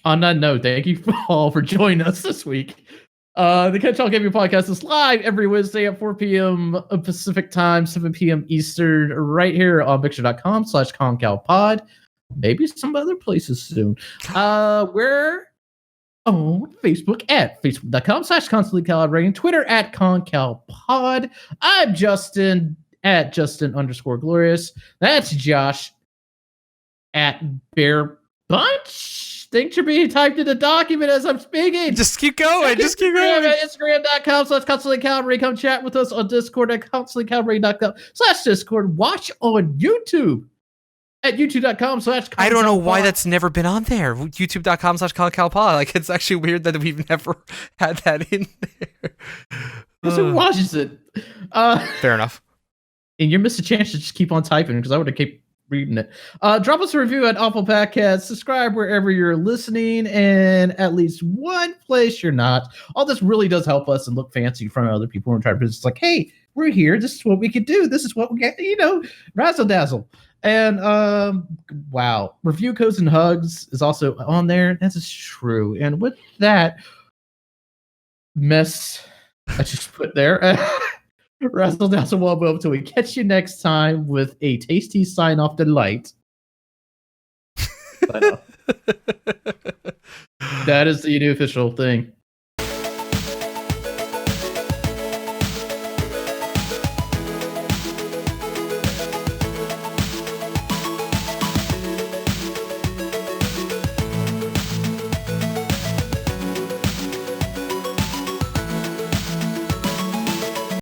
On that note, thank you all for joining us this week. The Catch All Gaming Podcast is live every Wednesday at 4 p.m. Pacific Time, 7 p.m. Eastern, right here on Mixer.com/ConcalPod. Maybe some other places soon. We're on Facebook at Facebook.com/Constantly Calibrating, Twitter at ConcalPod. I'm Justin at Justin_Glorious. That's Josh at Bear Bunch. Things are being typed in the document as I'm speaking. Just keep going. Just keep going. At Instagram.com/Constantly Calibrating. Come chat with us on Discord at ConstantlyCalibrating.com/Discord. Watch on YouTube at youtube.com/. I don't know why that's never been on there. youtube.com/ConcalPod. Like, it's actually weird that we've never had that in there. Who watches it? Fair enough. And you missed a chance to just keep on typing because I would have kept reading it. Drop us a review at Awful Podcast. Subscribe wherever you're listening, and at least one place you're not. All this really does help us and look fancy in front of other people. We're trying to it's like, hey, we're here. This is what we could do. This is what we get. Razzle dazzle. And wow, review codes and hugs is also on there. That is true. And with that mess I just put there. Razzle dazzle wobble until we catch you next time with a tasty sign off delight. That is the new official thing.